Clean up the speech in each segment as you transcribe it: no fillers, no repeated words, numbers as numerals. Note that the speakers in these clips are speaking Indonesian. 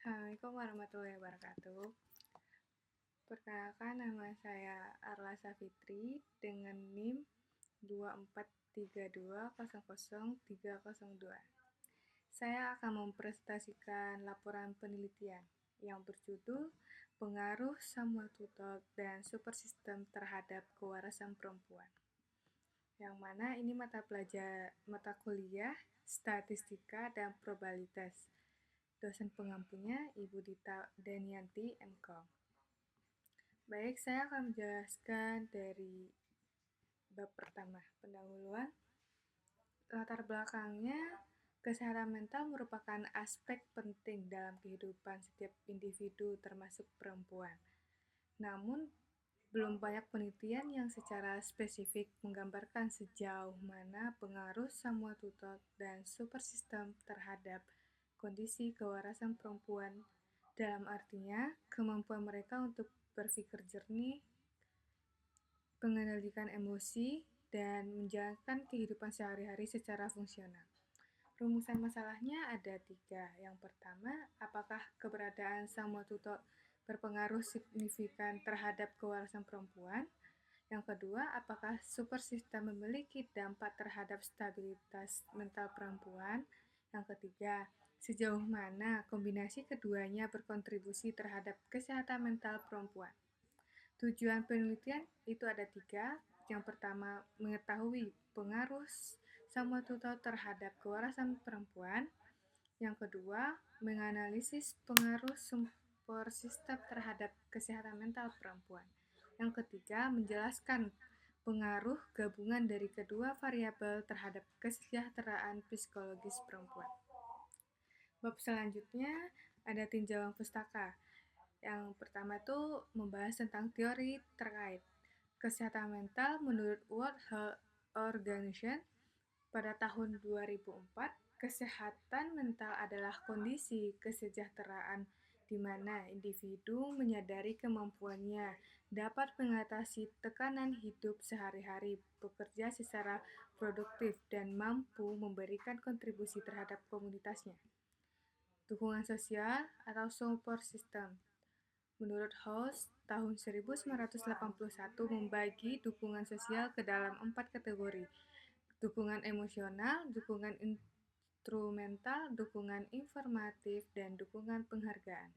Assalamualaikum warahmatullahi wabarakatuh. Perkenalkan, nama saya Arla Safitri dengan NIM 2432000302. Saya akan mempresentasikan laporan penelitian yang berjudul Pengaruh Samuel Tutor dan Supersistem terhadap Kewarasan Perempuan. Yang mana ini mata kuliah Statistika dan Probabilitas. Dosen pengampunya Ibu Dita Denianti, MKOM. Baik, saya akan menjelaskan dari bab pertama, pendahuluan. Latar belakangnya, kesehatan mental merupakan aspek penting dalam kehidupan setiap individu termasuk perempuan. Namun, belum banyak penelitian yang secara spesifik menggambarkan sejauh mana pengaruh Samuel Tutor dan supersistem terhadap kondisi kewarasan perempuan, dalam artinya kemampuan mereka untuk berpikir jernih, mengendalikan emosi, dan menjalankan kehidupan sehari-hari secara fungsional. Rumusan masalahnya ada 3. Yang pertama, apakah keberadaan Samuel Tutor berpengaruh signifikan terhadap kewarasan perempuan? Yang kedua, apakah supersistem memiliki dampak terhadap stabilitas mental perempuan? Yang ketiga, sejauh mana kombinasi keduanya berkontribusi terhadap kesehatan mental perempuan? Tujuan penelitian itu ada 3. Yang pertama, mengetahui pengaruh Samuel Tutor terhadap kewarasan perempuan. Yang kedua, menganalisis pengaruh supersistem terhadap kesehatan mental perempuan. Yang ketiga, menjelaskan pengaruh gabungan dari kedua variabel terhadap kesejahteraan psikologis perempuan. Bab selanjutnya ada tinjauan pustaka. Yang pertama itu membahas tentang teori terkait kesehatan mental menurut World Health Organization. Pada tahun 2004, kesehatan mental adalah kondisi kesejahteraan di mana individu menyadari kemampuannya dapat mengatasi tekanan hidup sehari-hari, bekerja secara produktif, dan mampu memberikan kontribusi terhadap komunitasnya. Dukungan sosial atau support system. Menurut House, tahun 1981 membagi dukungan sosial ke dalam 4 kategori: dukungan emosional, dukungan instrumental, dukungan informatif, dan dukungan penghargaan.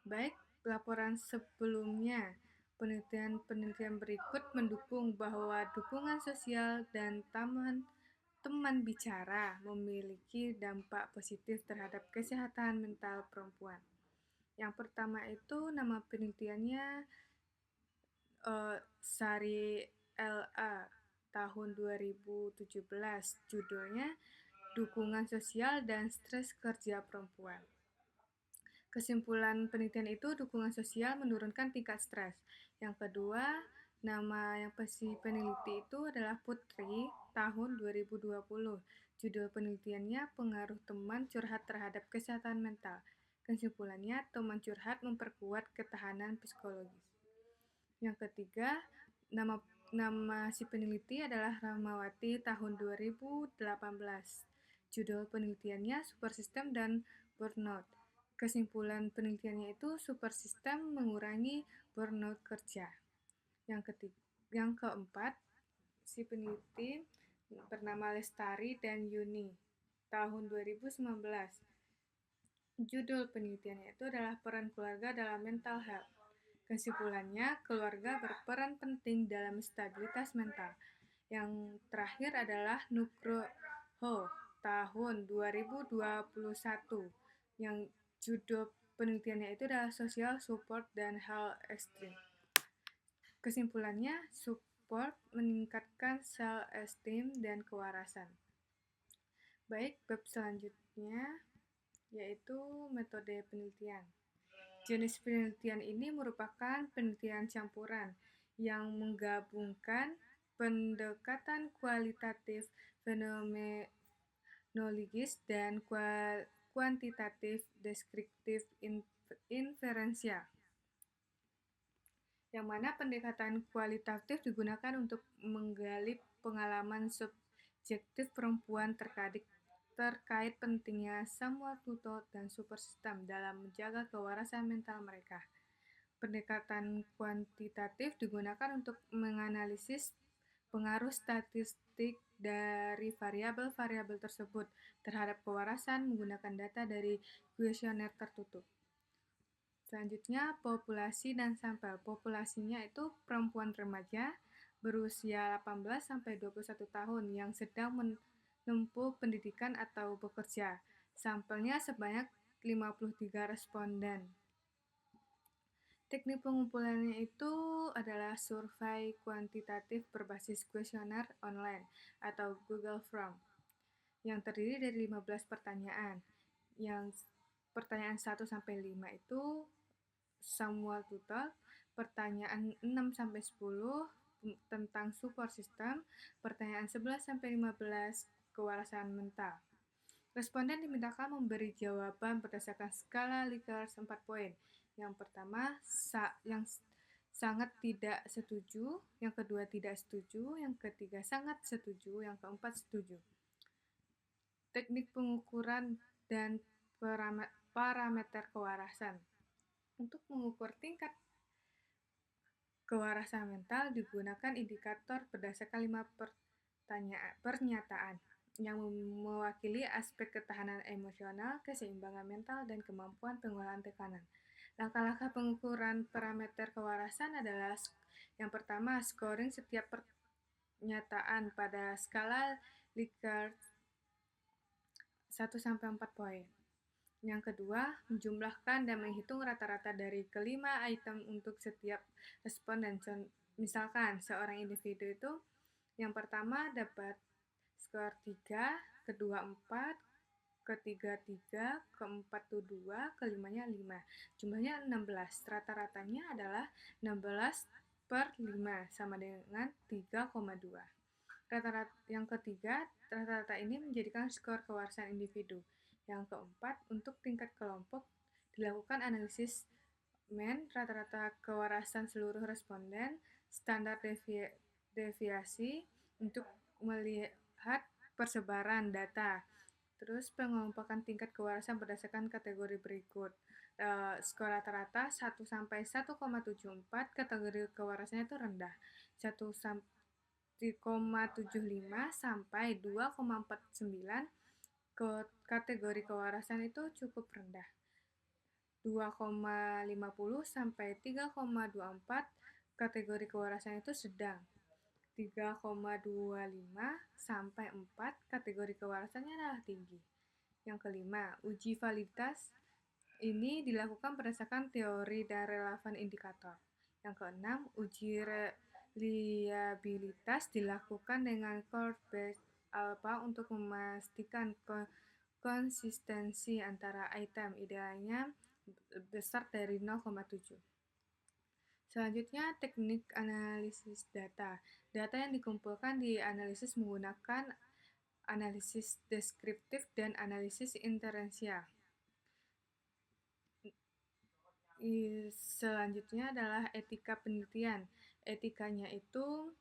Baik, laporan sebelumnya, penelitian berikut mendukung bahwa dukungan sosial dan teman bicara memiliki dampak positif terhadap kesehatan mental perempuan. Yang pertama itu nama penelitiannya Sari L.A. tahun 2017, judulnya Dukungan Sosial dan Stres Kerja Perempuan. Kesimpulan penelitian itu, dukungan sosial menurunkan tingkat stres. Yang kedua, nama yang peneliti itu adalah Putri tahun 2020. Judul penelitiannya Pengaruh Teman Curhat Terhadap Kesehatan Mental. Kesimpulannya, teman curhat memperkuat ketahanan psikologis. Yang ketiga, nama si peneliti adalah Rahmawati tahun 2018. Judul penelitiannya Supersistem dan Burnout. Kesimpulan penelitiannya itu supersistem mengurangi burnout kerja. Yang keempat, si peneliti bernama Lestari dan Yuni tahun 2019. Judul penelitiannya itu adalah Peran Keluarga dalam Mental Health. Kesimpulannya, keluarga berperan penting dalam stabilitas mental. Yang terakhir adalah Nugroho tahun 2021. Yang judul penelitiannya itu adalah Social Support dan Health Extreme. Kesimpulannya, support meningkatkan self-esteem dan kewarasan. Baik, bab selanjutnya yaitu metode penelitian. Jenis penelitian ini merupakan penelitian campuran yang menggabungkan pendekatan kualitatif, fenomenologis, dan kuantitatif deskriptif inferensial. Yang mana pendekatan kualitatif digunakan untuk menggali pengalaman subjektif perempuan terkait pentingnya Samuel Tutu dan super sistem dalam menjaga kewarasan mental mereka. Pendekatan kuantitatif digunakan untuk menganalisis pengaruh statistik dari variabel-variabel tersebut terhadap kewarasan menggunakan data dari kuesioner tertutup. Selanjutnya, populasi dan sampel. Populasinya itu perempuan remaja berusia 18-21 tahun yang sedang menempuh pendidikan atau bekerja. Sampelnya sebanyak 53 responden. Teknik pengumpulannya itu adalah survei kuantitatif berbasis kuesioner online atau Google Form yang terdiri dari 15 pertanyaan. Yang pertanyaan 1-5 itu Samuel Tuttle, pertanyaan 6-10 tentang support system, pertanyaan 11-15 kewarasan mental. Responden dimintakan memberi jawaban berdasarkan skala Likert 4 poin. Yang pertama, yang sangat tidak setuju, yang kedua tidak setuju, yang ketiga sangat setuju, yang keempat setuju. Teknik pengukuran dan parameter kewarasan. Untuk mengukur tingkat kewarasan mental digunakan indikator berdasarkan 5 pernyataan yang mewakili aspek ketahanan emosional, keseimbangan mental, dan kemampuan pengolahan tekanan. Langkah-langkah pengukuran parameter kewarasan adalah yang pertama, scoring setiap pernyataan pada skala Likert 1-4 poin. Yang kedua, menjumlahkan dan menghitung rata-rata dari kelima item untuk setiap responden. Misalkan, seorang individu itu yang pertama dapat skor 3, kedua 4, ketiga 3, keempat 2, kelimanya 5. Jumlahnya 16. Rata-ratanya adalah 16/5 sama dengan 3,2. Yang ketiga, rata-rata ini menjadikan skor kewarasan individu. Yang keempat, untuk tingkat kelompok dilakukan analisis MEN, rata-rata kewarasan seluruh responden, standar deviasi untuk melihat persebaran data. Terus pengelompokan tingkat kewarasan berdasarkan kategori berikut. Skor rata-rata 1-1,74, kategori kewarasannya itu rendah. 1,75 sampai 2,49, kategori kewarasan itu cukup rendah. 2,50 sampai 3,24, kategori kewarasan itu sedang. 3,25 sampai 4, kategori kewarasannya adalah tinggi. Yang kelima, uji validitas ini dilakukan berdasarkan teori dan relevan indikator. Yang keenam, uji reliabilitas dilakukan dengan Core-based alpha untuk memastikan konsistensi antara item, idealnya besar dari 0,7. Selanjutnya, teknik analisis data. Data yang dikumpulkan dianalisis menggunakan analisis deskriptif dan analisis inferensial. Selanjutnya adalah etika penelitian. Etikanya itu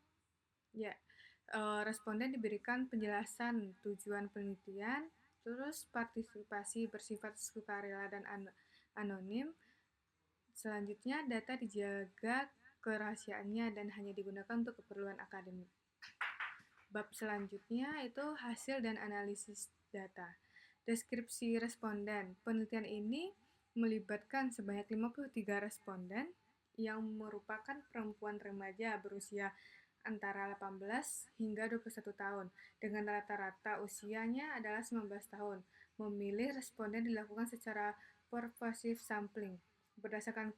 responden diberikan penjelasan tujuan penelitian, terus partisipasi bersifat sukarela dan anonim. Selanjutnya, data dijaga kerahasiaannya dan hanya digunakan untuk keperluan akademik. Bab selanjutnya itu hasil dan analisis data. Deskripsi responden. Penelitian ini melibatkan sebanyak 53 responden yang merupakan perempuan remaja berusia antara 18 hingga 21 tahun, dengan rata-rata usianya adalah 19 tahun. Memilih responden dilakukan secara pervasive sampling, berdasarkan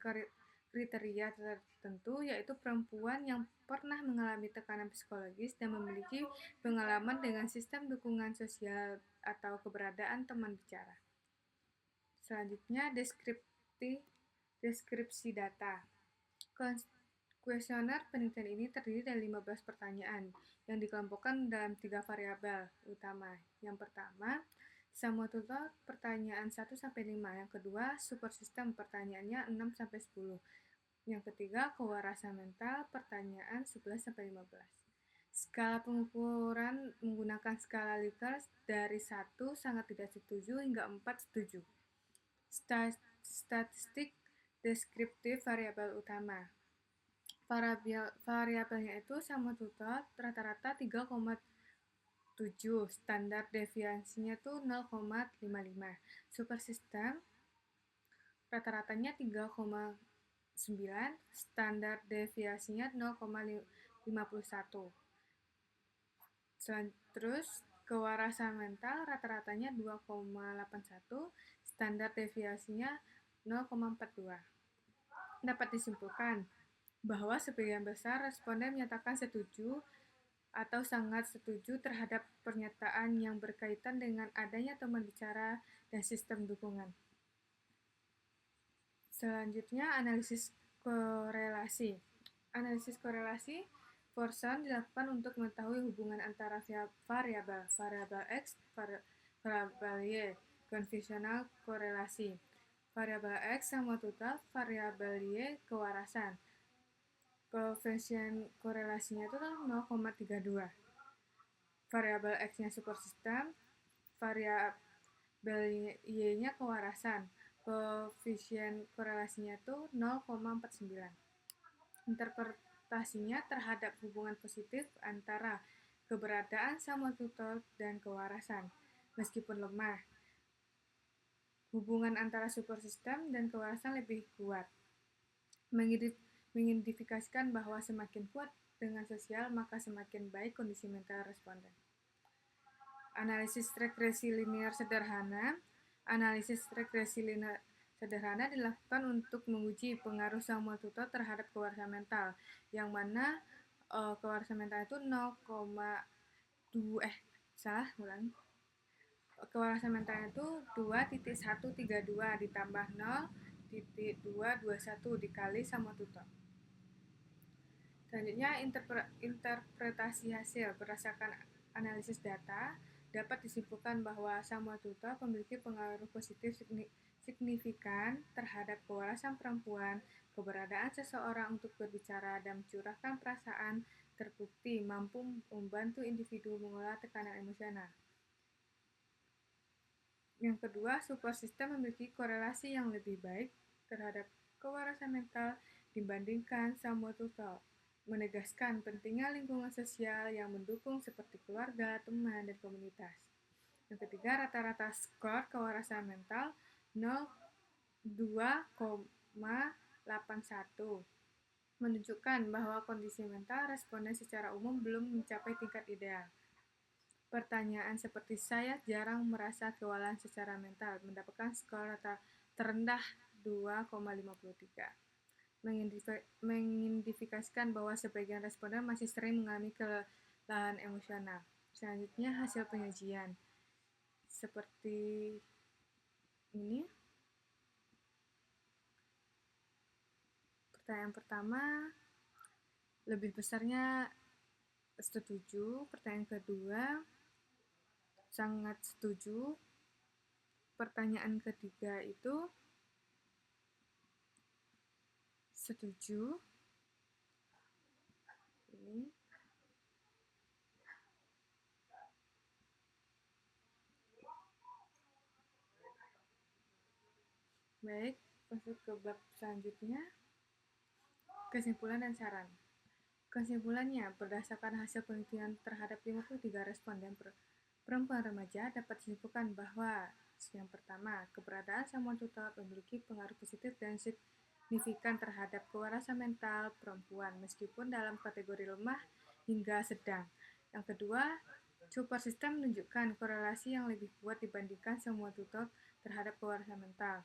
kriteria tertentu, yaitu perempuan yang pernah mengalami tekanan psikologis dan memiliki pengalaman dengan sistem dukungan sosial atau keberadaan teman bicara. Selanjutnya, deskripsi data. Kuesioner penelitian ini terdiri dari 15 pertanyaan yang dikelompokkan dalam 3 variabel utama. Yang pertama, Samuel Tutu, pertanyaan 1-5. Yang kedua, super system, pertanyaannya 6-10. Yang ketiga, kewarasan mental, pertanyaan 11-15. Skala pengukuran menggunakan skala Likert dari 1 sangat tidak setuju hingga 4 setuju. Statistik deskriptif variabel utama. Variabelnya itu sum total rata-rata 3,7, standar deviasinya tuh 0,55. Super system rata-ratanya 3,9, standar deviasinya 0,51. Terus kewarasan mental rata-ratanya 2,81, standar deviasinya 0,42. Dapat disimpulkan bahwa sebagian besar responden menyatakan setuju atau sangat setuju terhadap pernyataan yang berkaitan dengan adanya teman bicara dan sistem dukungan. Selanjutnya, analisis korelasi. Analisis korelasi Forson dilakukan untuk mengetahui hubungan antara variabel X, variabel Y, konvensional korelasi. Variabel X sama total, variabel Y kewarasan. Koefisien korelasinya itu 0,32. Variabel X-nya super system, variabel Y-nya kewarasan. Koefisien korelasinya itu 0,49. Interpretasinya terhadap hubungan positif antara keberadaan sum total dan kewarasan. Meskipun lemah, hubungan antara super system dan kewarasan lebih kuat. Mengidentifikasikan bahwa semakin kuat dengan sosial, maka semakin baik kondisi mental responden. Analisis regresi linear sederhana. Analisis regresi linear sederhana dilakukan untuk menguji pengaruh sum total terhadap kewarasan mental, yang mana kewarasan mental itu 0,2 kewarasan mental itu 2.132 ditambah 0.221 dikali sum total. Selanjutnya, interpretasi hasil berdasarkan analisis data dapat disimpulkan bahwa sum total memiliki pengaruh positif signifikan terhadap kewarasan perempuan. Keberadaan seseorang untuk berbicara dan mencurahkan perasaan terbukti mampu membantu individu mengelola tekanan emosional. Yang kedua, super system memiliki korelasi yang lebih baik terhadap kewarasan mental dibandingkan sum total, menegaskan pentingnya lingkungan sosial yang mendukung seperti keluarga, teman, dan komunitas. Yang ketiga, rata-rata skor kewarasan mental 2,81 menunjukkan bahwa kondisi mental responden secara umum belum mencapai tingkat ideal. Pertanyaan seperti saya jarang merasa kewalahan secara mental mendapatkan skor terendah 2,53. Mengidentifikasikan bahwa sebagian responden masih sering mengalami kelelahan emosional. Selanjutnya, hasil penyajian. Seperti ini. Pertanyaan pertama, lebih besarnya setuju. Pertanyaan kedua, sangat setuju. Pertanyaan ketiga itu setuju. Ini. Baik, masuk ke bab selanjutnya. Kesimpulan dan saran. Kesimpulannya, berdasarkan hasil penelitian terhadap 53 responden perempuan remaja, dapat disimpulkan bahwa yang pertama, keberadaan sum total memiliki pengaruh positif dan signifikan terhadap kewarasan mental perempuan, meskipun dalam kategori lemah hingga sedang. Yang kedua, super system menunjukkan korelasi yang lebih kuat dibandingkan sum total terhadap kewarasan mental.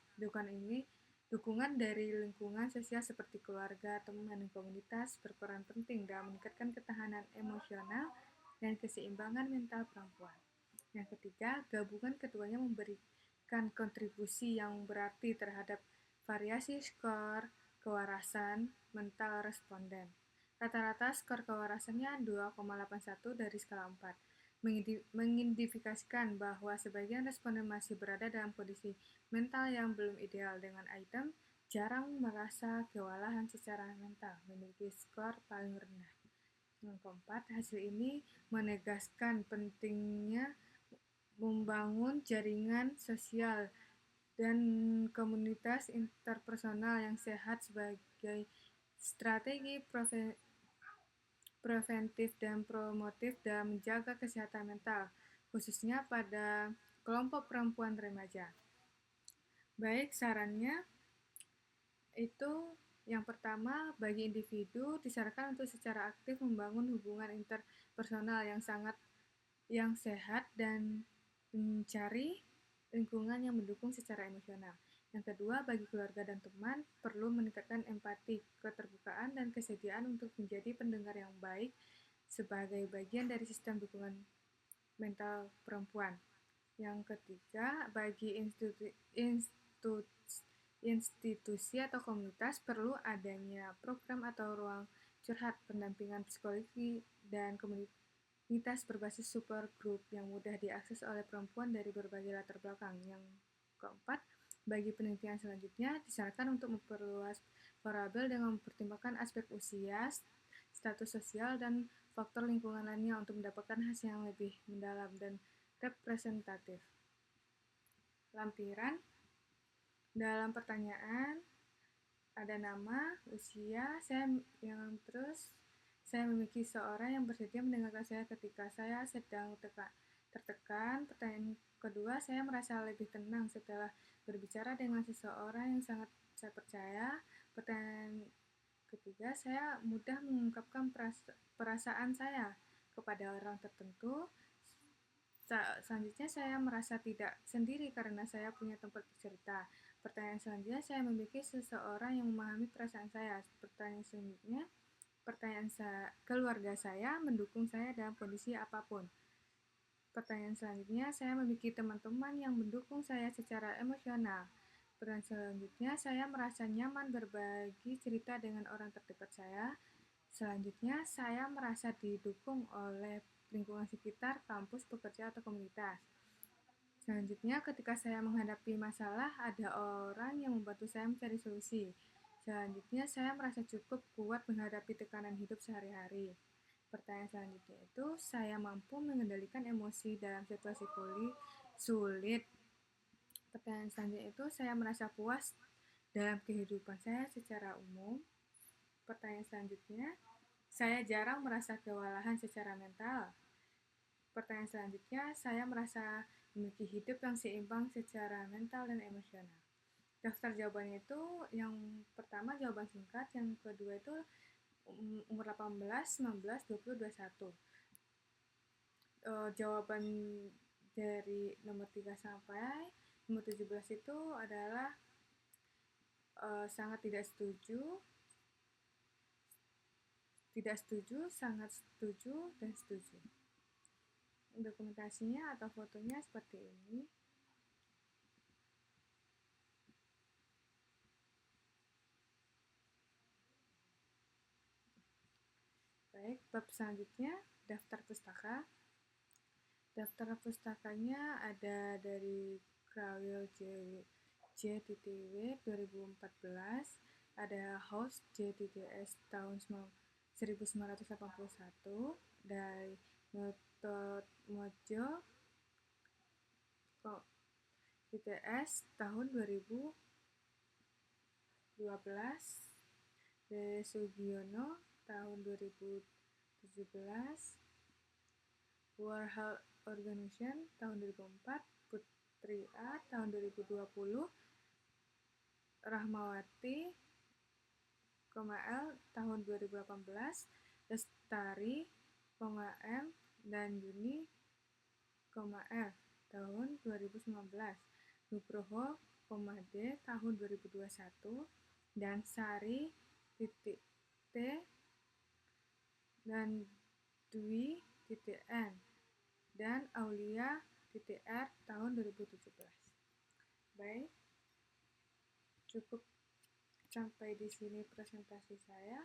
Dukungan dari lingkungan sosial seperti keluarga, teman, dan komunitas berperan penting dalam meningkatkan ketahanan emosional dan keseimbangan mental perempuan. Yang ketiga, gabungan keduanya memberikan kontribusi yang berarti terhadap variasi skor kewarasan mental responden. Rata-rata skor kewarasannya 2,81 dari skala 4. Mengidentifikasikan bahwa sebagian responden masih berada dalam kondisi mental yang belum ideal dengan item jarang merasa kewalahan secara mental, memiliki skor paling rendah. Yang keempat, hasil ini menegaskan pentingnya membangun jaringan sosial dan komunitas interpersonal yang sehat sebagai strategi preventif dan promotif dalam menjaga kesehatan mental, khususnya pada kelompok perempuan remaja. Baik, sarannya itu yang pertama, bagi individu disarankan untuk secara aktif membangun hubungan interpersonal yang sehat dan mencari lingkungan yang mendukung secara emosional. Yang kedua, bagi keluarga dan teman perlu meningkatkan empati, keterbukaan, dan kesediaan untuk menjadi pendengar yang baik sebagai bagian dari sistem dukungan mental perempuan. Yang ketiga, bagi institusi atau komunitas perlu adanya program atau ruang curhat, pendampingan psikologi, dan komunitas berbasis super group yang mudah diakses oleh perempuan dari berbagai latar belakang. Yang keempat, bagi penelitian selanjutnya disarankan untuk memperluas variabel dengan mempertimbangkan aspek usia, status sosial, dan faktor lingkungan lainnya untuk mendapatkan hasil yang lebih mendalam dan representatif. Lampiran dalam pertanyaan ada nama, usia, saya memiliki seorang yang bersedia mendengarkan saya ketika saya sedang tertekan. Pertanyaan kedua, saya merasa lebih tenang setelah berbicara dengan seseorang yang sangat saya percaya. Pertanyaan ketiga, saya mudah mengungkapkan perasaan saya kepada orang tertentu. Selanjutnya, saya merasa tidak sendiri karena saya punya tempat bercerita. Pertanyaan selanjutnya, saya memiliki seseorang yang memahami perasaan saya. Pertanyaan selanjutnya, keluarga saya mendukung saya dalam kondisi apapun. Pertanyaan selanjutnya, saya memiliki teman-teman yang mendukung saya secara emosional. Pertanyaan selanjutnya, saya merasa nyaman berbagi cerita dengan orang terdekat saya. Selanjutnya, saya merasa didukung oleh lingkungan sekitar, kampus, pekerja, atau komunitas. Selanjutnya, ketika saya menghadapi masalah, ada orang yang membantu saya mencari solusi. Selanjutnya, saya merasa cukup kuat menghadapi tekanan hidup sehari-hari. Pertanyaan selanjutnya itu, saya mampu mengendalikan emosi dalam situasi sulit. Pertanyaan selanjutnya itu, saya merasa puas dalam kehidupan saya secara umum. Pertanyaan selanjutnya, saya jarang merasa kewalahan secara mental. Pertanyaan selanjutnya, saya merasa memiliki hidup yang seimbang secara mental dan emosional. Daftar jawabannya itu, yang pertama jawaban singkat, yang kedua itu umur 18, 19, 20, 21. Jawaban dari nomor 3 sampai nomor 17 itu adalah sangat tidak setuju, sangat setuju, dan setuju. Dokumentasinya atau fotonya seperti ini. Baik, bab selanjutnya daftar pustaka. Daftar pustakanya ada dari Krawil J.W 2014, ada House J.S tahun 1981, dari Notot Mojo TTS tahun 2012, dari Sugiono tahun 2017, World Health Organization tahun 2004, Putri A tahun 2020, Rahmawati, L tahun 2018, Lestari, M, dan Juni, L tahun 2019, Nugroho, D tahun 2021, dan Sari, T, dan Dwi, N, dan Aulia, R tahun 2017. Baik, cukup sampai di sini presentasi saya.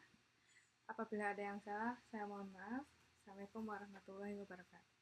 Apabila ada yang salah, saya mohon maaf. Assalamualaikum warahmatullahi wabarakatuh.